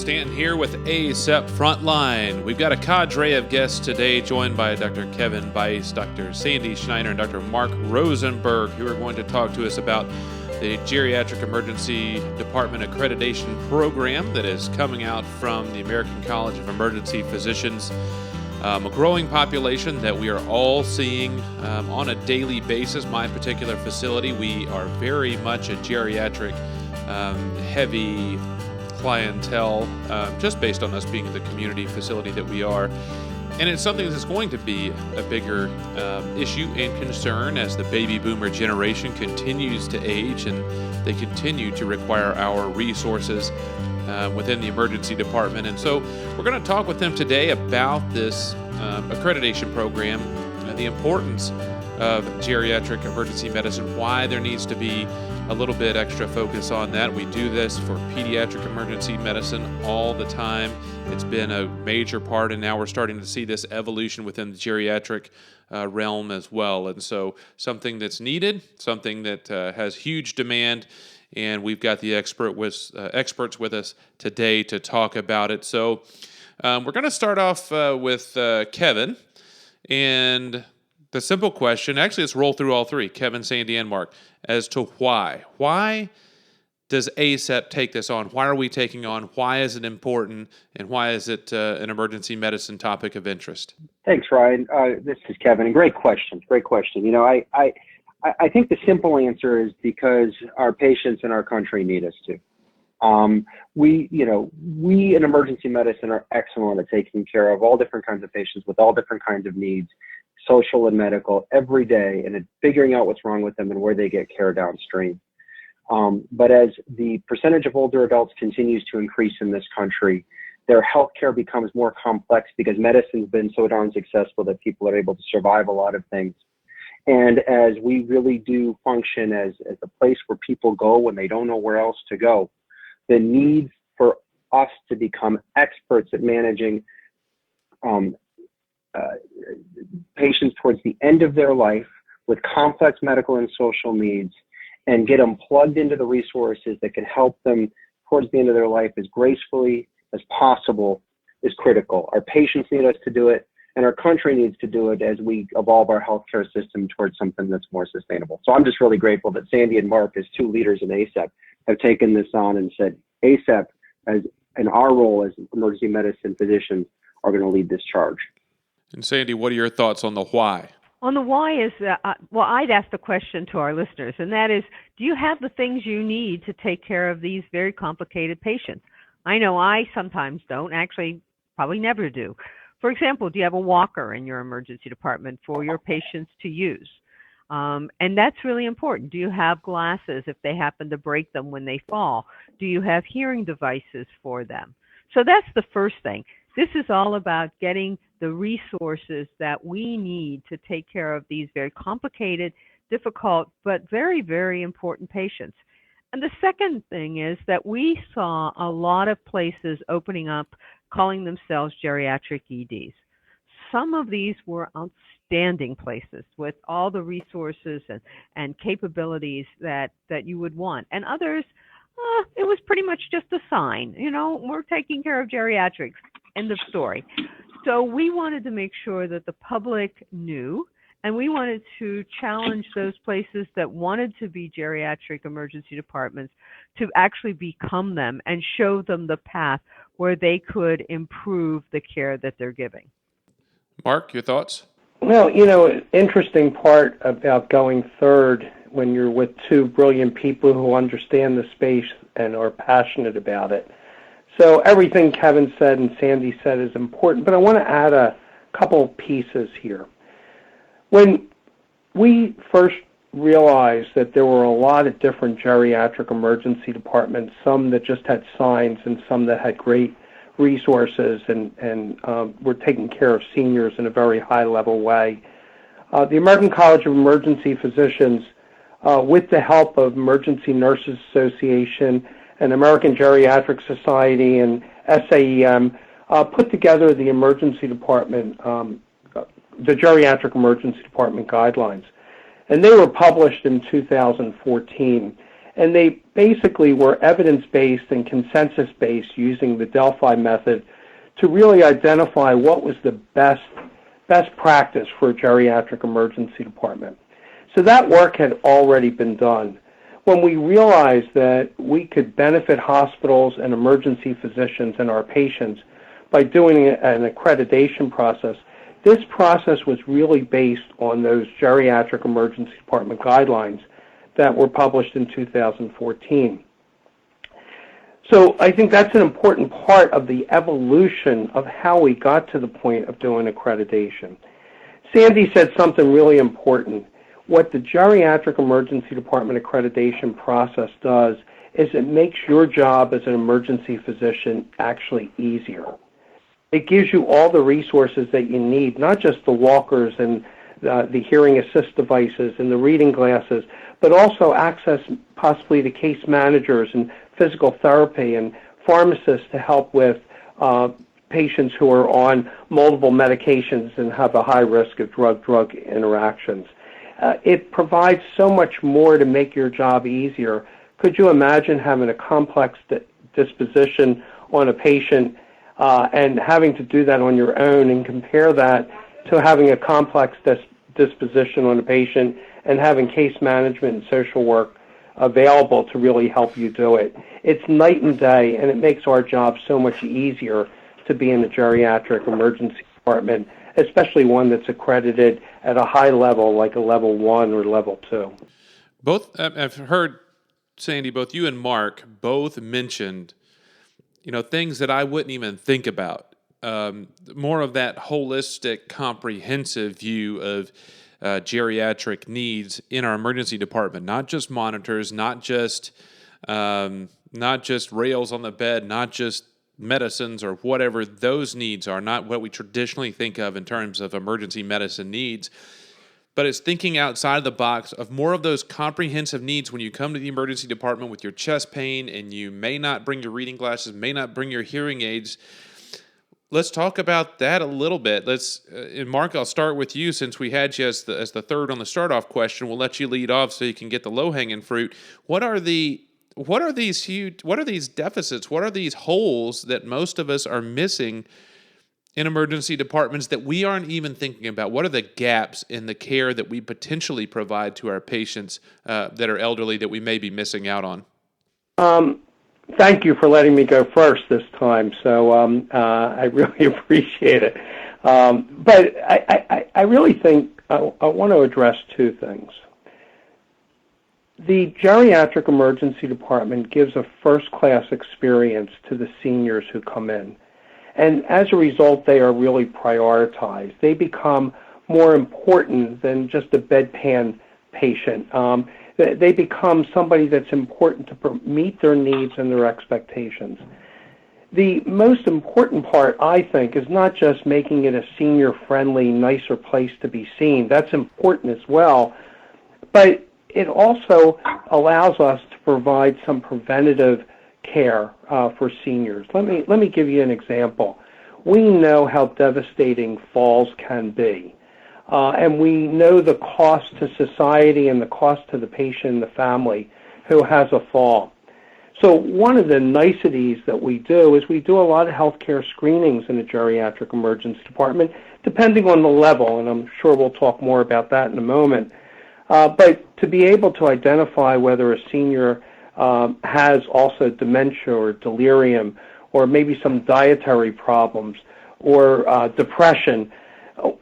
Stanton here with ACEP Frontline. We've got a cadre of guests today joined by Dr. Kevin Biese, Dr. Sandy Schneider, and Dr. Mark Rosenberg, who are going to talk to us about the Geriatric Emergency Department Accreditation Program that is coming out from the American College of Emergency Physicians. A growing population that we are all seeing on a daily basis. My particular facility, we are very much a geriatric heavy clientele, just based on us being the community facility that we are. And it's something that's going to be a bigger issue and concern as the baby boomer generation continues to age and they continue to require our resources within the emergency department. And so we're going to talk with them today about this accreditation program, the importance of geriatric emergency medicine, why there needs to be a little bit extra focus on that. We do this for pediatric emergency medicine all the time. It's been a major part, and now we're starting to see this evolution within the geriatric realm as well. And so something that's needed, something that has huge demand, and we've got the experts with us today to talk about it. So we're going to start off with Kevin, and the simple question, actually let's roll through all three, Kevin, Sandy, and Mark, as to why. Why does ACEP take this on? Why are we taking on? Why is it important? And why is it an emergency medicine topic of interest? Thanks, Ryan. This is Kevin. And great question. You know, I think the simple answer is because our patients in our country need us to. We in emergency medicine are excellent at taking care of all different kinds of patients with all different kinds of needs, social and medical, every day, and figuring out what's wrong with them and where they get care downstream. But as the percentage of older adults continues to increase in this country, their health care becomes more complex because medicine's been so darn successful that people are able to survive a lot of things. And as we really do function as a place where people go when they don't know where else to go, the need for us to become experts at managing patients towards the end of their life with complex medical and social needs and get them plugged into the resources that can help them towards the end of their life as gracefully as possible is critical. Our patients need us to do it, and our country needs to do it as we evolve our healthcare system towards something that's more sustainable. So I'm just really grateful that Sandy and Mark, as two leaders in ACEP, have taken this on and said ACEP, as in our role as emergency medicine physicians, are going to lead this charge. And Sandy, what are your thoughts on the why? On the why is, I'd ask the question to our listeners, and that is, do you have the things you need to take care of these very complicated patients? I know I sometimes don't, actually probably never do. For example, do you have a walker in your emergency department for your patients to use? And that's really important. Do you have glasses if they happen to break them when they fall? Do you have hearing devices for them? So that's the first thing. This is all about getting the resources that we need to take care of these very complicated, difficult, but very, very important patients. And the second thing is that we saw a lot of places opening up, calling themselves geriatric EDs. Some of these were outstanding places with all the resources and capabilities that you would want. And others, it was pretty much just a sign, we're taking care of geriatrics, end of story. So we wanted to make sure that the public knew, and we wanted to challenge those places that wanted to be geriatric emergency departments to actually become them and show them the path where they could improve the care that they're giving. Mark, your thoughts? Well, an interesting part about going third when you're with two brilliant people who understand the space and are passionate about it. So everything Kevin said and Sandy said is important, but I want to add a couple pieces here. When we first realized that there were a lot of different geriatric emergency departments, some that just had signs and some that had great resources and were taking care of seniors in a very high-level way, the American College of Emergency Physicians, with the help of Emergency Nurses Association and American Geriatric Society and SAEM, put together the emergency department, the Geriatric Emergency Department guidelines. And they were published in 2014. And they basically were evidence-based and consensus-based using the Delphi method to really identify what was the best practice for a geriatric emergency department. So that work had already been done. When we realized that we could benefit hospitals and emergency physicians and our patients by doing an accreditation process, this process was really based on those geriatric emergency department guidelines that were published in 2014. So I think that's an important part of the evolution of how we got to the point of doing accreditation. Sandy said something really important. What the geriatric emergency department accreditation process does is it makes your job as an emergency physician actually easier. It gives you all the resources that you need, not just the walkers and the hearing assist devices and the reading glasses, but also access possibly to case managers and physical therapy and pharmacists to help with patients who are on multiple medications and have a high risk of drug-drug interactions. It provides so much more to make your job easier. Could you imagine having a complex disposition on a patient and having to do that on your own, and compare that to having a complex disposition on a patient and having case management and social work available to really help you do it? It's night and day, and it makes our job so much easier to be in the geriatric emergency department, especially one that's accredited at a high level like a level 1 or level 2. Both, I've heard, Sandy, both you and Mark both mentioned, things that I wouldn't even think about. More of that holistic, comprehensive view of geriatric needs in our emergency department, not just monitors, not just rails on the bed, not just medicines or whatever those needs are, not what we traditionally think of in terms of emergency medicine needs, but it's thinking outside the box of more of those comprehensive needs when you come to the emergency department with your chest pain and you may not bring your reading glasses, may not bring your hearing aids. Let's talk about that a little bit. And Mark, I'll start with you since we had you as the third on the start-off question. We'll let you lead off so you can get the low-hanging fruit. What are these deficits? What are these holes that most of us are missing in emergency departments that we aren't even thinking about? What are the gaps in the care that we potentially provide to our patients that are elderly that we may be missing out on? Thank you for letting me go first this time. So I really appreciate it. But I really think I want to address two things. The geriatric emergency department gives a first-class experience to the seniors who come in. And as a result, they are really prioritized. They become more important than just a bedpan patient. They become somebody that's important to meet their needs and their expectations. The most important part, I think, is not just making it a senior-friendly, nicer place to be seen. That's important as well. But it also allows us to provide some preventative care for seniors. Let me give you an example. We know how devastating falls can be. And we know the cost to society and the cost to the patient and the family who has a fall. So one of the niceties that we do is we do a lot of healthcare screenings in the geriatric emergency department, depending on the level, and I'm sure we'll talk more about that in a moment. But to be able to identify whether a senior has also dementia or delirium or maybe some dietary problems or depression,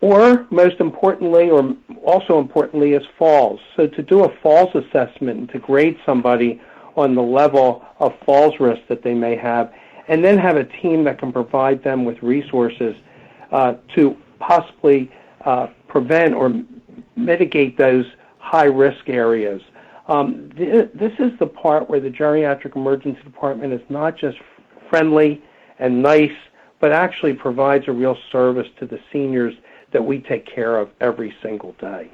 or most importantly, or also importantly, is falls. So to do a falls assessment and to grade somebody on the level of falls risk that they may have, and then have a team that can provide them with resources to possibly prevent or mitigate those high-risk areas. This is the part where the geriatric emergency department is not just friendly and nice, but actually provides a real service to the seniors that we take care of every single day.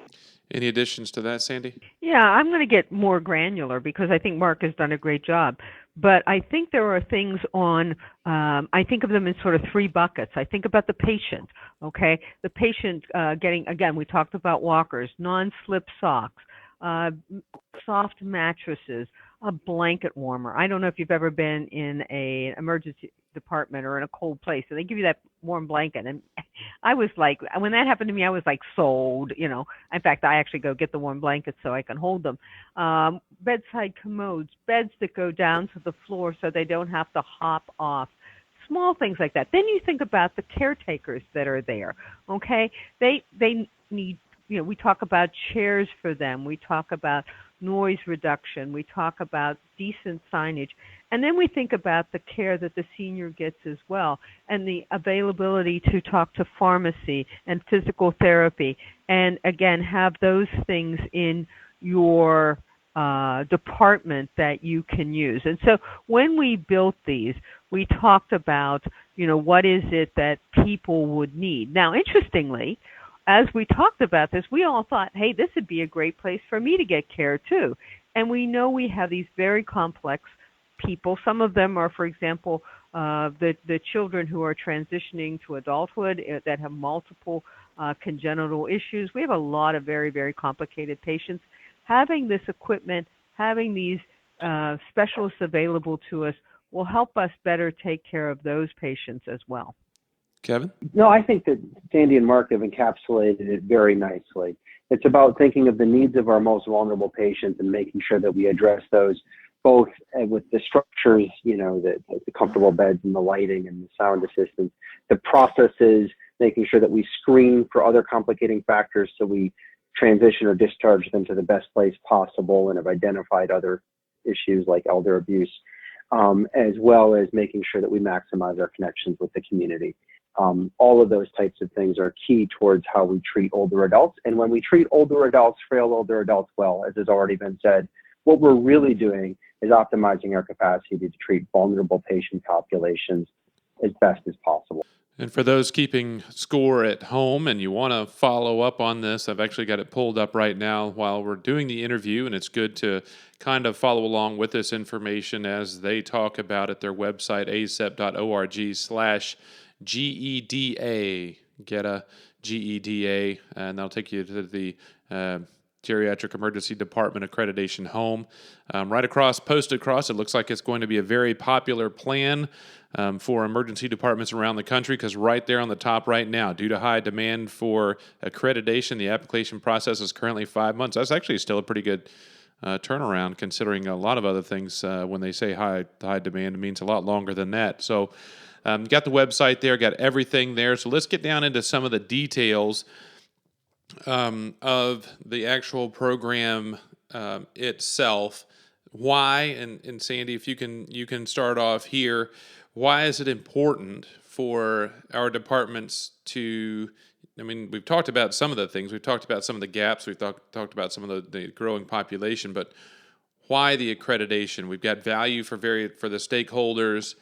Any additions to that, Sandy? Yeah, I'm going to get more granular because I think Mark has done a great job. But I think there are things on, I think of them in sort of three buckets. I think about the patient, okay? The patient getting, again, we talked about walkers, non-slip socks, soft mattresses, a blanket warmer. I don't know if you've ever been in an emergency department or in a cold place, and they give you that warm blanket. And I was like, when that happened to me, I was like sold. In fact, I actually go get the warm blankets so I can hold them. Bedside commodes, beds that go down to the floor so they don't have to hop off. Small things like that. Then you think about the caretakers that are there. Okay, they need. We talk about chairs for them. We talk about noise reduction. We talk about decent signage. And then we think about the care that the senior gets as well, and the availability to talk to pharmacy and physical therapy. And again, have those things in your department that you can use. And so when we built these, we talked about, what is it that people would need. Now, interestingly, as we talked about this, we all thought, hey, this would be a great place for me to get care too. And we know we have these very complex people. Some of them are, for example, the children who are transitioning to adulthood that have multiple congenital issues. We have a lot of very, very complicated patients. Having this equipment, having these specialists available to us will help us better take care of those patients as well. Kevin? No, I think that Sandy and Mark have encapsulated it very nicely. It's about thinking of the needs of our most vulnerable patients and making sure that we address those both with the structures, the comfortable beds and the lighting and the sound assistance, the processes, making sure that we screen for other complicating factors so we transition or discharge them to the best place possible, and have identified other issues like elder abuse, as well as making sure that we maximize our connections with the community. All of those types of things are key towards how we treat older adults. And when we treat older adults, frail older adults well, as has already been said, what we're really doing is optimizing our capacity to treat vulnerable patient populations as best as possible. And for those keeping score at home and you want to follow up on this, I've actually got it pulled up right now while we're doing the interview, and it's good to kind of follow along with this information as they talk about at their website, acep.org/GEDA, GEDA, GEDA, and that'll take you to the Geriatric Emergency Department Accreditation Home. Posted across, it looks like it's going to be a very popular plan for emergency departments around the country, because right there on the top right now, due to high demand for accreditation, the application process is currently 5 months. That's actually still a pretty good turnaround, considering a lot of other things when they say high demand, it means a lot longer than that. So you got the website there, got everything there. So let's get down into some of the details of the actual program itself. Why, and Sandy, if you can start off here, why is it important for our departments to, we've talked about some of the things, we've talked about some of the gaps, we've talked about some of the growing population, but why the accreditation? We've got value for the stakeholders,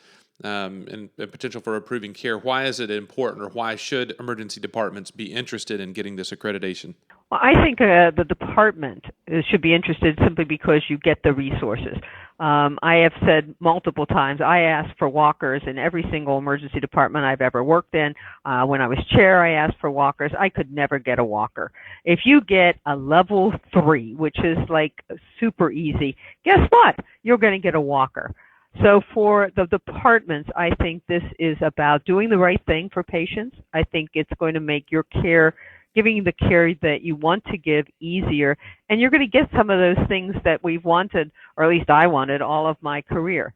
and potential for improving care. Why is it important, or why should emergency departments be interested in getting this accreditation? Well, I think the department should be interested simply because you get the resources. I have said multiple times, I asked for walkers in every single emergency department I've ever worked in. When I was chair, I asked for walkers. I could never get a walker. If you get a level 3, which is like super easy, guess what? You're going to get a walker. So for the departments, I think this is about doing the right thing for patients. I think it's going to make your care, giving the care that you want to give, easier. And you're going to get some of those things that we've wanted, or at least I wanted, all of my career.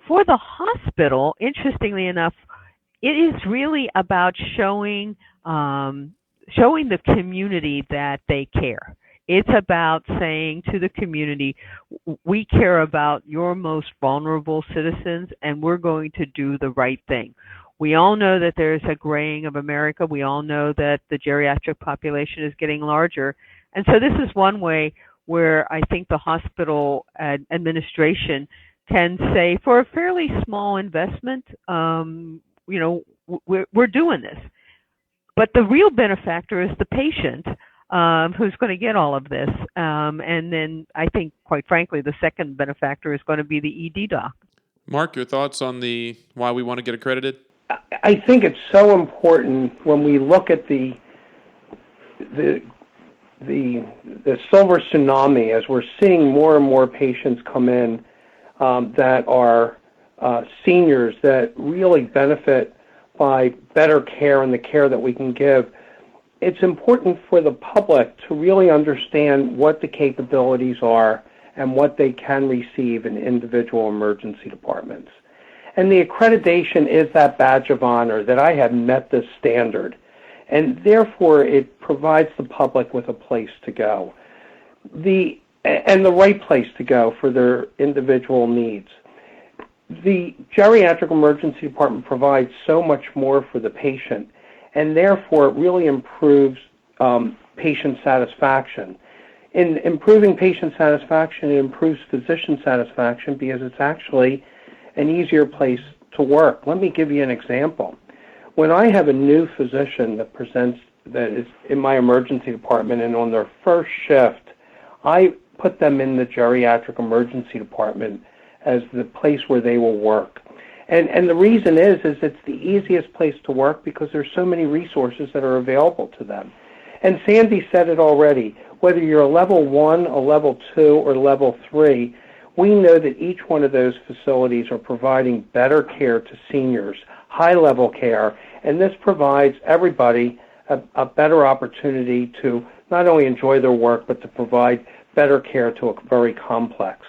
For the hospital, interestingly enough, it is really about showing the community that they care. It's about saying to the community, we care about your most vulnerable citizens, and we're going to do the right thing. We all know that there's a graying of America. We all know that the geriatric population is getting larger. And so this is one way where I think the hospital administration can say, for a fairly small investment, we're doing this. But the real benefactor is the patient, who's going to get all of this. And then I think, quite frankly, the second benefactor is going to be the ED doc. Mark, your thoughts on why we want to get accredited? I think it's so important when we look at the the silver tsunami, as we're seeing more and more patients come in that are seniors that really benefit by better care and the care that we can give. It's important for the public to really understand what the capabilities are and what they can receive in individual emergency departments. And the accreditation is that badge of honor that I have met this standard. And therefore, it provides the public with a place to go, and the right place to go for their individual needs. The geriatric emergency department provides so much more for the patient, and therefore it really improves patient satisfaction. In improving patient satisfaction, it improves physician satisfaction because it's actually an easier place to work. Let me give you an example. When I have a new physician that is in my emergency department and on their first shift, I put them in the geriatric emergency department as the place where they will work. And the reason is it's the easiest place to work because there's so many resources that are available to them. And Sandy said it already, whether you're a level 1, a level 2, or level 3, we know that each one of those facilities are providing better care to seniors, high-level care, and this provides everybody a better opportunity to not only enjoy their work, but to provide better care to a very complex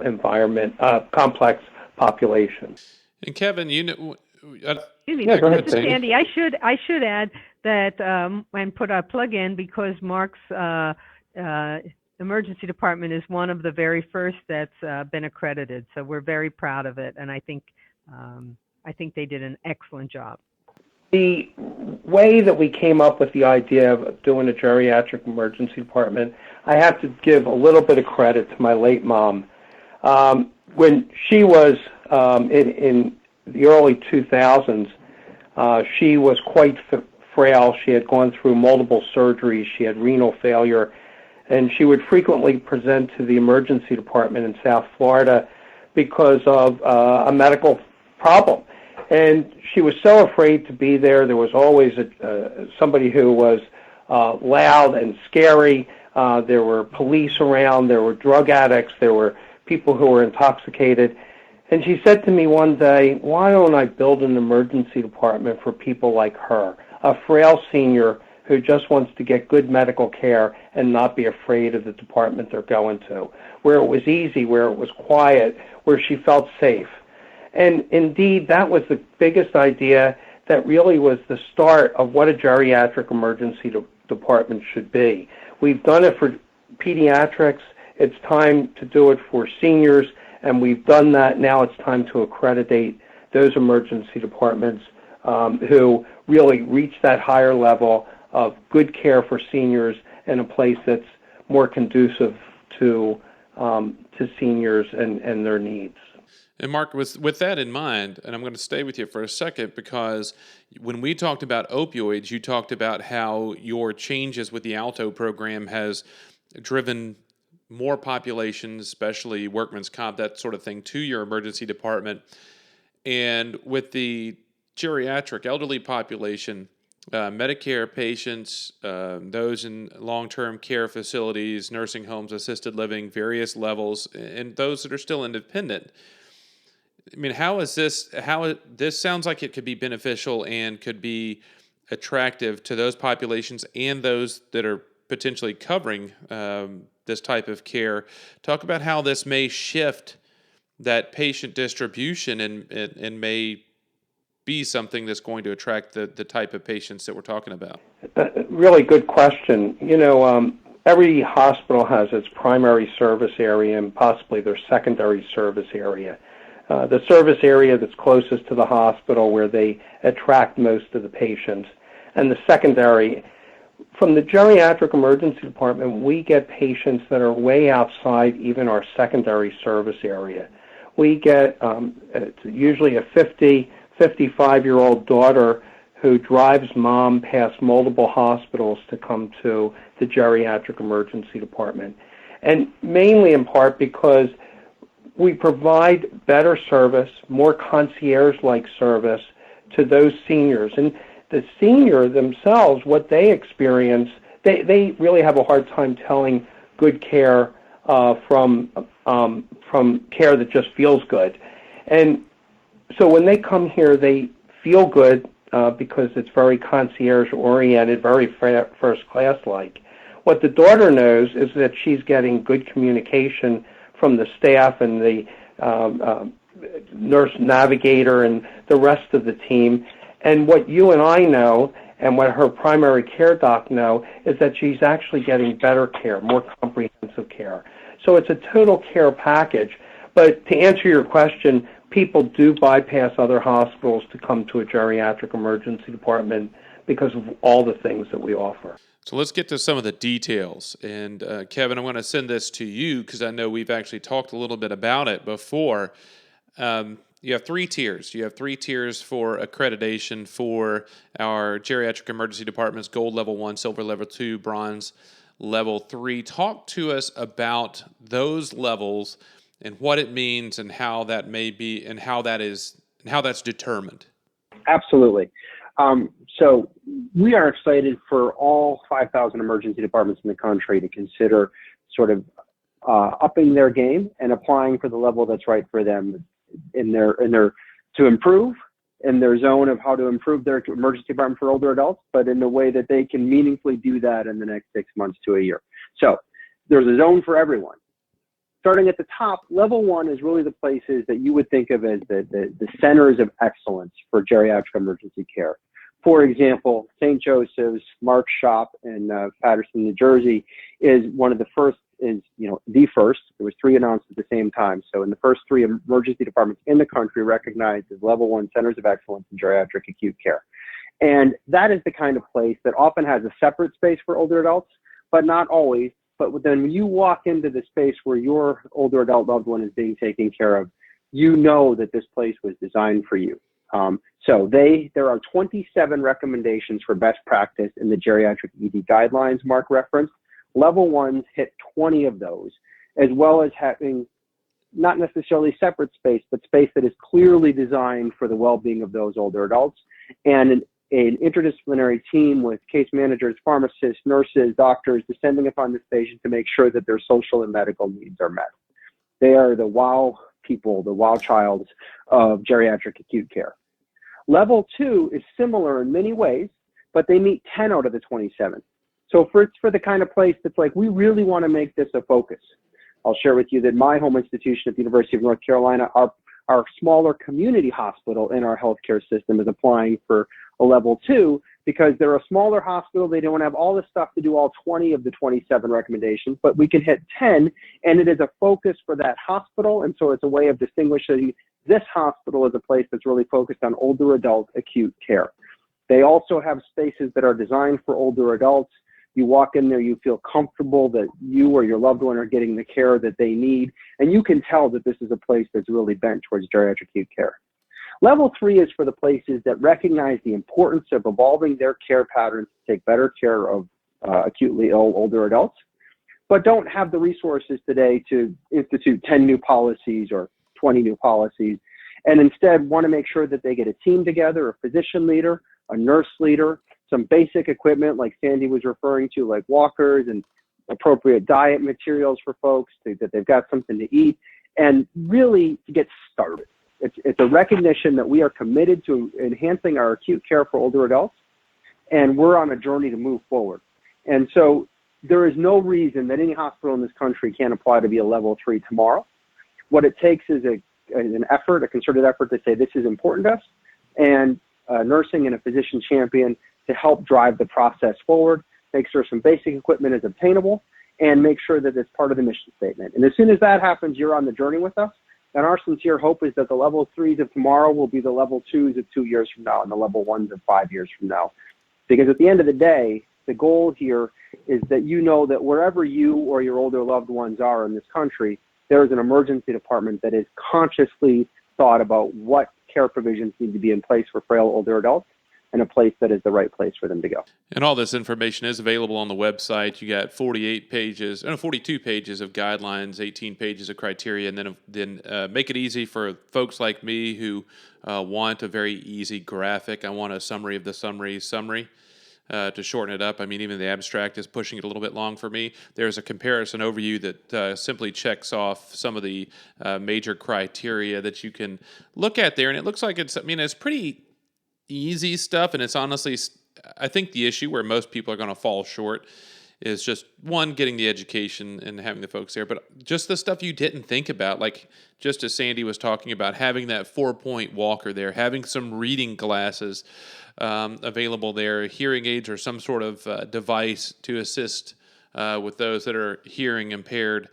environment, complex population. And Kevin, Excuse me, yeah, go ahead, this is Sandy. I should add that and put a plug in because Mark's emergency department is one of the very first that's been accredited. So we're very proud of it, and I think they did an excellent job. The way that we came up with the idea of doing a geriatric emergency department, I have to give a little bit of credit to my late mom. When she was in the early 2000s, she was quite frail. She had gone through multiple surgeries. She had renal failure, and she would frequently present to the emergency department in South Florida because of a medical problem. And she was so afraid to be there. There was always somebody who was loud and scary. There were police around. There were drug addicts. There were people who were intoxicated. And she said to me one day, why don't I build an emergency department for people like her, a frail senior who just wants to get good medical care and not be afraid of the department they're going to, where it was easy, where it was quiet, where she felt safe. And indeed, that was the biggest idea that really was the start of what a geriatric emergency department should be. We've done it for pediatrics. It's time to do it for seniors, and we've done that. Now it's time to accreditate those emergency departments who really reach that higher level of good care for seniors in a place that's more conducive to seniors and their needs. And Mark, with that in mind, and I'm going to stay with you for a second because when we talked about opioids, you talked about how your changes with the ALTO program has driven more populations, especially workman's comp, that sort of thing, to your emergency department. And with the geriatric elderly population, Medicare patients, those in long-term care facilities, nursing homes, assisted living, various levels, and those that are still independent. I mean, this sounds like it could be beneficial and could be attractive to those populations and those that are potentially covering this type of care. Talk about how this may shift that patient distribution and may be something that's going to attract the type of patients that we're talking about. Really good question. Every hospital has its primary service area and possibly their secondary service area. The service area that's closest to the hospital where they attract most of the patients, and the secondary. From the geriatric emergency department, we get patients that are way outside even our secondary service area. We get usually a 55-year-old daughter who drives mom past multiple hospitals to come to the geriatric emergency department. And mainly in part because we provide better service, more concierge-like service to those seniors. And the senior themselves, what they experience they really have a hard time telling good care from care that just feels good. And so when they come here, they feel good because it's very concierge-oriented, very first-class-like. What the daughter knows is that she's getting good communication from the staff and the nurse navigator and the rest of the team. And what you and I know and what her primary care doc know is that she's actually getting better care, more comprehensive care. So it's a total care package. But to answer your question, people do bypass other hospitals to come to a geriatric emergency department because of all the things that we offer. So let's get to some of the details. And Kevin, I'm going to send this to you because I know we've actually talked a little bit about it before. You have three tiers. You have three tiers for accreditation for our geriatric emergency departments: gold level 1, silver level 2, bronze level 3. Talk to us about those levels and what it means and how that may be and how that's determined. Absolutely. So we are excited for all 5,000 emergency departments in the country to consider sort of upping their game and applying for the level that's right for them in their to improve in their zone of how to improve their emergency department for older adults, but in a way that they can meaningfully do that in the next 6 months to a year. So there's a zone for everyone. Starting at the top, level 1 is really the places that you would think of as the centers of excellence for geriatric emergency care. For example, St. Joseph's, Mark's Shop in Paterson, New Jersey is one of the first, the first. There was 3 announced at the same time. So in the first 3 emergency departments in the country recognized as level 1 centers of excellence in geriatric acute care. And that is the kind of place that often has a separate space for older adults, but not always. But then when you walk into the space where your older adult loved one is being taken care of, you know that this place was designed for you. So there are 27 recommendations for best practice in the geriatric ED guidelines Mark referenced. Level 1s hit 20 of those, as well as having not necessarily separate space, but space that is clearly designed for the well-being of those older adults, and an interdisciplinary team with case managers, pharmacists, nurses, doctors descending upon this patient to make sure that their social and medical needs are met. They are the wow people, the wow childs of geriatric acute care. Level 2 is similar in many ways, but they meet 10 out of the 27. So it's for the kind of place that's like, we really want to make this a focus. I'll share with you that my home institution at the University of North Carolina, our smaller community hospital in our healthcare system, is applying for a level 2 because they're a smaller hospital. They don't have all the stuff to do all 20 of the 27 recommendations, but we can hit 10, and it is a focus for that hospital. And so it's a way of distinguishing this hospital as a place that's really focused on older adult acute care. They also have spaces that are designed for older adults. You walk in there, you feel comfortable that you or your loved one are getting the care that they need, and you can tell that this is a place that's really bent towards geriatric acute care. Level 3 is for the places that recognize the importance of evolving their care patterns to take better care of acutely ill older adults, but don't have the resources today to institute 10 new policies or 20 new policies, and instead want to make sure that they get a team together, a physician leader, a nurse leader, some basic equipment like Sandy was referring to, like walkers and appropriate diet materials for folks, that they've got something to eat, and really to get started. It's a recognition that we are committed to enhancing our acute care for older adults, and we're on a journey to move forward. And so there is no reason that any hospital in this country can't apply to be a level 3 tomorrow. What it takes is an effort, a concerted effort to say this is important to us, and nursing and a physician champion to help drive the process forward, make sure some basic equipment is obtainable, and make sure that it's part of the mission statement. And as soon as that happens, you're on the journey with us. And our sincere hope is that the level 3s of tomorrow will be the level 2s of 2 years from now and the level 1s of 5 years from now. Because at the end of the day, the goal here is that you know that wherever you or your older loved ones are in this country, there is an emergency department that is consciously thought about what care provisions need to be in place for frail older adults, and a place that is the right place for them to go. And all this information is available on the website. You got 42 pages of guidelines, 18 pages of criteria, and then make it easy for folks like me who want a very easy graphic. I want a summary of the summary. to shorten it up. I mean, even the abstract is pushing it a little bit long for me. There's a comparison overview that simply checks off some of the major criteria that you can look at there, and it looks like it's pretty easy stuff, and it's honestly, I think the issue where most people are going to fall short is just, one, getting the education and having the folks there, but just the stuff you didn't think about, like just as Sandy was talking about, having that 4-point walker there, having some reading glasses available there, hearing aids or some sort of device to assist with those that are hearing impaired.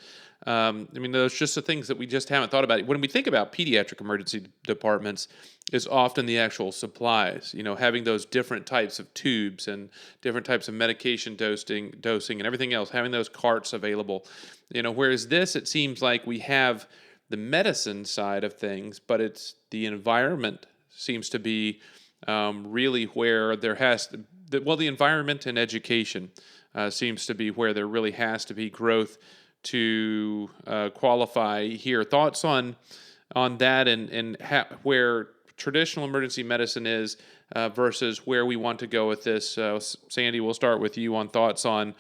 Those are just the things that we just haven't thought about. When we think about pediatric emergency departments, is often the actual supplies, having those different types of tubes and different types of medication dosing and everything else, having those carts available. Whereas this, it seems like we have the medicine side of things, but it's the environment seems to be really where there has to, the environment and education seems to be where there really has to be growth to qualify here. Thoughts on that and where traditional emergency medicine is versus where we want to go with this. Sandy, we'll start with you on thoughts on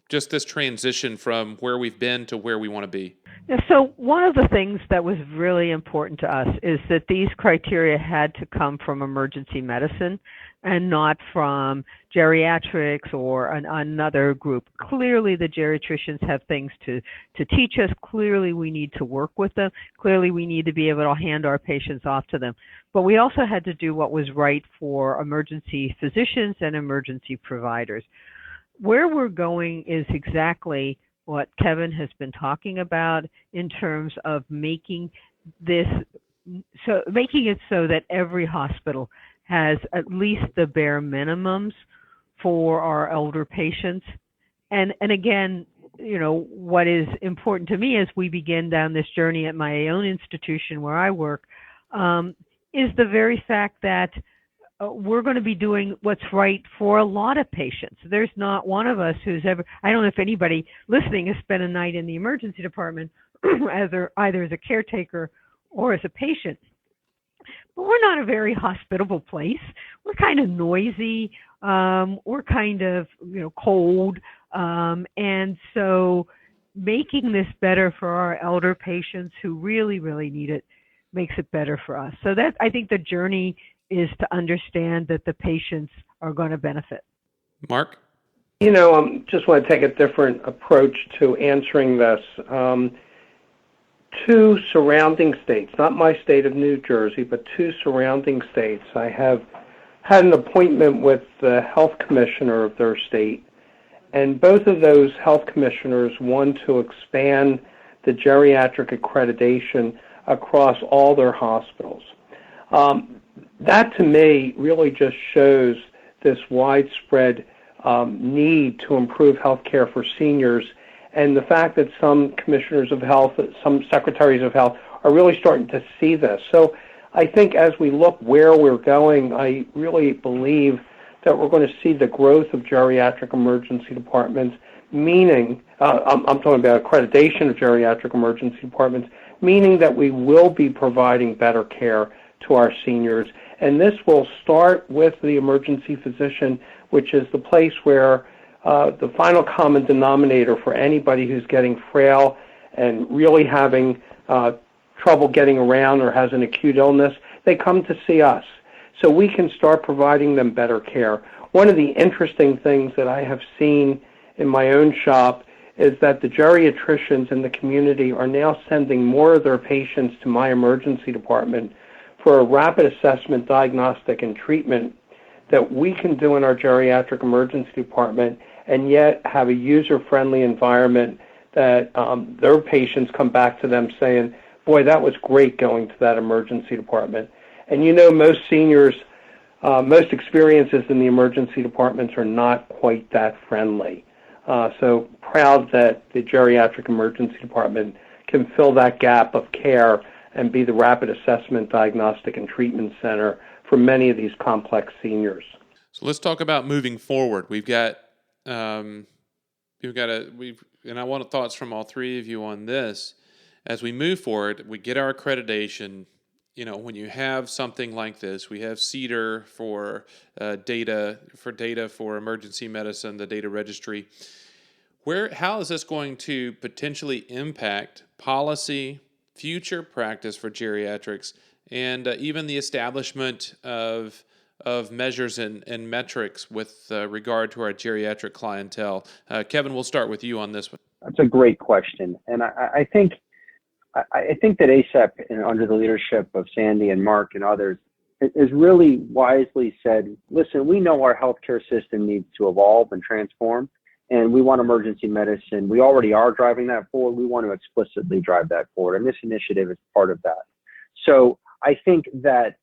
just this transition from where we've been to where we want to be. Yeah, so one of the things that was really important to us is that these criteria had to come from emergency medicine and not from geriatrics or another group. Clearly, the geriatricians have things to teach us. Clearly, we need to work with them. Clearly, we need to be able to hand our patients off to them. But we also had to do what was right for emergency physicians and emergency providers. Where we're going is exactly what Kevin has been talking about in terms of making it so that every hospital has at least the bare minimums for our elder patients. And again, what is important to me as we begin down this journey at my own institution where I work is the very fact that we're going to be doing what's right for a lot of patients. There's not one of us who's ever, I don't know if anybody listening has spent a night in the emergency department either as a caretaker or as a patient. But we're not a very hospitable place. We're kind of noisy. We're kind of, cold. And so making this better for our elder patients who really, really need it makes it better for us. So that, I think the journey is to understand that the patients are going to benefit. Mark? Just want to take a different approach to answering this. Two surrounding states, not my state of New Jersey, but two surrounding states. I have had an appointment with the health commissioner of their state, and both of those health commissioners want to expand the geriatric accreditation across all their hospitals. That, to me, really just shows this widespread need to improve health care for seniors, and the fact that some commissioners of health, some secretaries of health are really starting to see this. So I think as we look where we're going, I really believe that we're going to see the growth of geriatric emergency departments, meaning, I'm talking about accreditation of geriatric emergency departments, meaning that we will be providing better care to our seniors. And this will start with the emergency physician, which is the place where the final common denominator for anybody who's getting frail and really having trouble getting around or has an acute illness, they come to see us. So we can start providing them better care. One of the interesting things that I have seen in my own shop is that the geriatricians in the community are now sending more of their patients to my emergency department for a rapid assessment, diagnostic, and treatment that we can do in our geriatric emergency department and yet have a user-friendly environment that their patients come back to them saying, boy, that was great going to that emergency department. And most seniors, most experiences in the emergency departments are not quite that friendly. So proud that the geriatric emergency department can fill that gap of care and be the rapid assessment, diagnostic, and treatment center for many of these complex seniors. So let's talk about moving forward. And I want thoughts from all three of you on this. As we move forward, we get our accreditation, when you have something like this, we have CEDAR for data for emergency medicine, the data registry. How is this going to potentially impact policy, future practice for geriatrics, and even the establishment of measures and metrics with regard to our geriatric clientele? Kevin, we'll start with you on this one. That's a great question, and I think that ACEP, under the leadership of Sandy and Mark and others, has really wisely said, listen, we know our healthcare system needs to evolve and transform, and we want emergency medicine. We already are driving that forward. We want to explicitly drive that forward, and this initiative is part of that. So I think that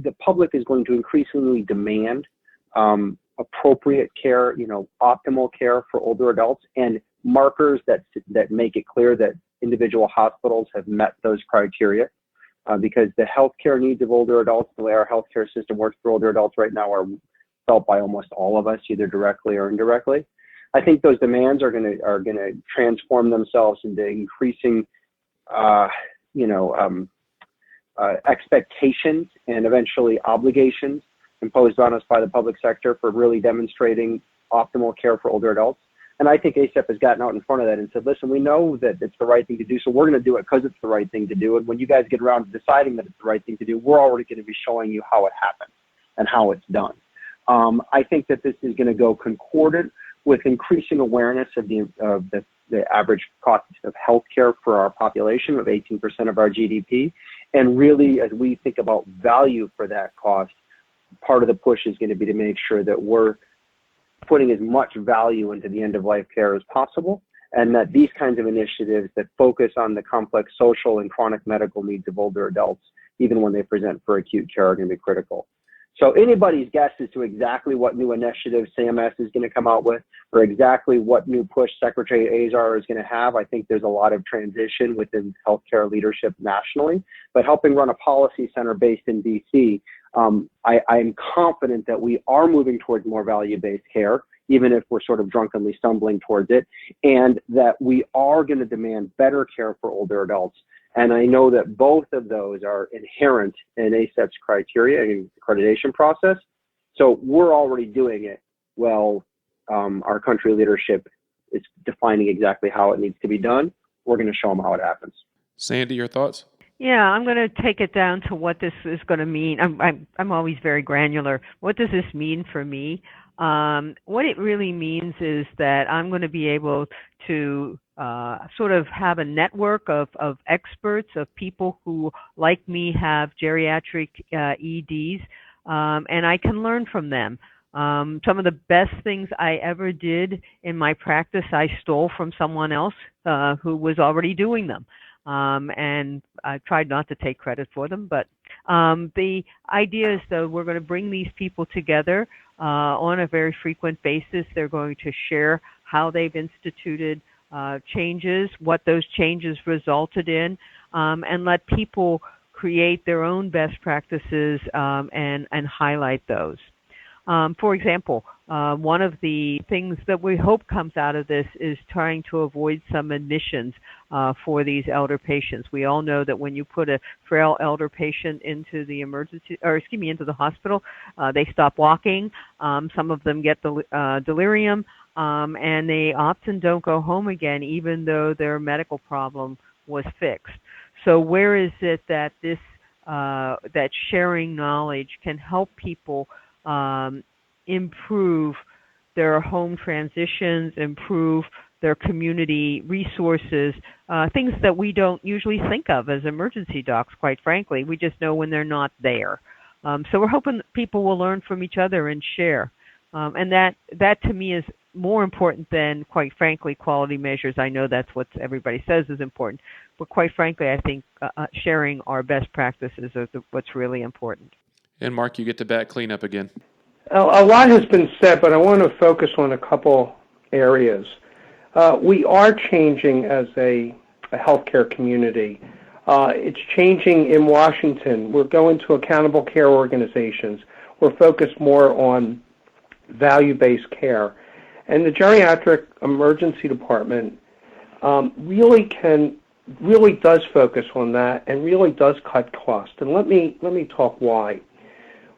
the public is going to increasingly demand appropriate care, optimal care for older adults, and markers that make it clear that individual hospitals have met those criteria, because the healthcare needs of older adults, the way our healthcare system works for older adults right now, are felt by almost all of us, either directly or indirectly. I think those demands are going to transform themselves into increasing, expectations and eventually obligations imposed on us by the public sector for really demonstrating optimal care for older adults. And I think ACEP has gotten out in front of that and said, listen, we know that it's the right thing to do, so we're going to do it because it's the right thing to do. And when you guys get around to deciding that it's the right thing to do, we're already going to be showing you how it happens and how it's done. I think that this is going to go concordant with increasing awareness of the average cost of healthcare for our population of 18% of our GDP. And really, as we think about value for that cost, part of the push is going to be to make sure that we're putting as much value into the end-of-life care as possible, and that these kinds of initiatives that focus on the complex social and chronic medical needs of older adults, even when they present for acute care, are going to be critical. So anybody's guess as to exactly what new initiative CMS is going to come out with, or exactly what new push Secretary Azar is going to have, I think there's a lot of transition within healthcare leadership nationally. But helping run a policy center based in DC, I'm confident that we are moving towards more value-based care, even if we're sort of drunkenly stumbling towards it, and that we are going to demand better care for older adults. And I know that both of those are inherent in ACEP's criteria and accreditation process. So we're already doing it. Well, our country leadership is defining exactly how it needs to be done. We're going to show them how it happens. Sandy, your thoughts? Yeah, I'm going to take it down to what this is going to mean. I'm always very granular. What does this mean for me? What it really means is that I'm going to be able to sort of have a network of experts, of people who, like me, have geriatric EDs, and I can learn from them. Some of the best things I ever did in my practice, I stole from someone else who was already doing them. And I tried not to take credit for them, but the idea is that we're going to bring these people together on a very frequent basis. They're going to share how they've instituted changes, what those changes resulted in, and let people create their own best practices and highlight those. For example, one of the things that we hope comes out of this is trying to avoid some admissions for these elder patients. We all know that when you put a frail elder patient into the into the hospital, they stop walking. Some of them get delirium, and they often don't go home again, even though their medical problem was fixed. So where is it that this that sharing knowledge can help people improve their home transitions, improve their community resources, things that we don't usually think of as emergency docs, quite frankly. We just know when they're not there. So we're hoping that people will learn from each other and share. And that to me is more important than, quite frankly, quality measures. I know that's what everybody says is important. But quite frankly, I think sharing our best practices is what's really important. And Mark, you get to bat cleanup again. A lot has been said, but I want to focus on a couple areas. We are changing as a healthcare community. It's changing in Washington. We're going to accountable care organizations. We're focused more on value-based care. And the geriatric emergency department really can really does focus on that and really does cut costs. And let me talk why.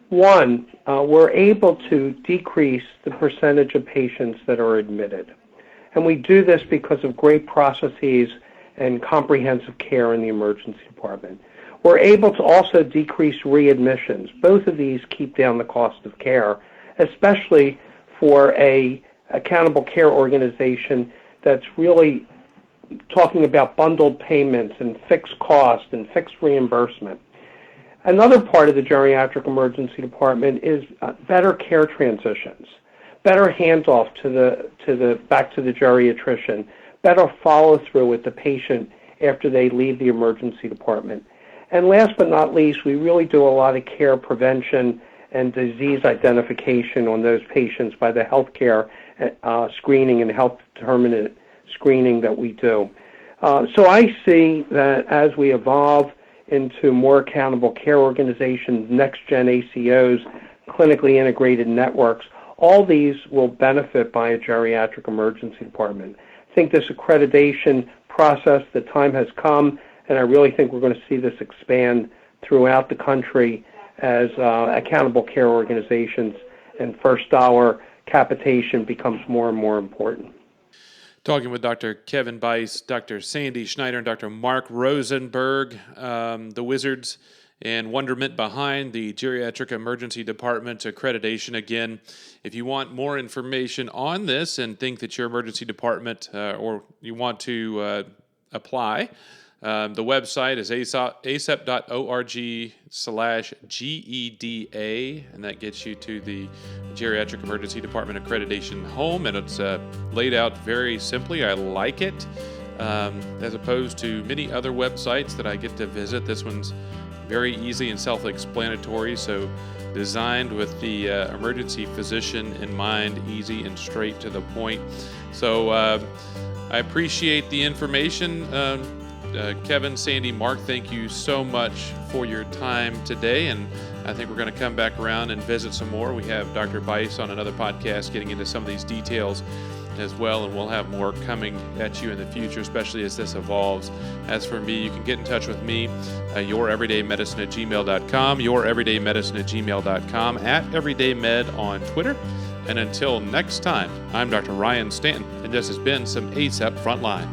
One, we're able to decrease the percentage of patients that are admitted. And we do this because of great processes and comprehensive care in the emergency department. We're able to also decrease readmissions. Both of these keep down the cost of care, especially for a accountable care organization that's really talking about bundled payments and fixed cost and fixed reimbursement. Another part of the geriatric emergency department is better care transitions, better handoff back to the geriatrician, better follow through with the patient after they leave the emergency department. And last but not least, we really do a lot of care prevention and disease identification on those patients by the healthcare screening and health determinant screening that we do. So I see that as we evolve into more accountable care organizations, next-gen ACOs, clinically integrated networks, all these will benefit by a geriatric emergency department. I think this accreditation process, the time has come, and I really think we're going to see this expand throughout the country as accountable care organizations and first dollar capitation becomes more and more important. Talking with Dr. Kevin Biese, Dr. Sandy Schneider, and Dr. Mark Rosenberg, the wizards and wonderment behind the Geriatric Emergency Department accreditation. Again, if you want more information on this and think that your emergency department or you want to apply, the website is acep.org/GEDA, and that gets you to the Geriatric Emergency Department Accreditation home, and it's laid out very simply. I like it, as opposed to many other websites that I get to visit. This one's very easy and self-explanatory, so designed with the emergency physician in mind, easy and straight to the point. So I appreciate the information. Kevin, Sandy, Mark, thank you so much for your time today, and I think we're going to come back around and visit some more. We have Dr. Biese on another podcast getting into some of these details as well, and we'll have more coming at you in the future, especially as this evolves. As for me, you can get in touch with me, youreverydaymedicine@gmail.com, youreverydaymedicine@gmail.com, @everydaymed on Twitter. And until next time, I'm Dr. Ryan Stanton, and this has been some ACEP Frontline.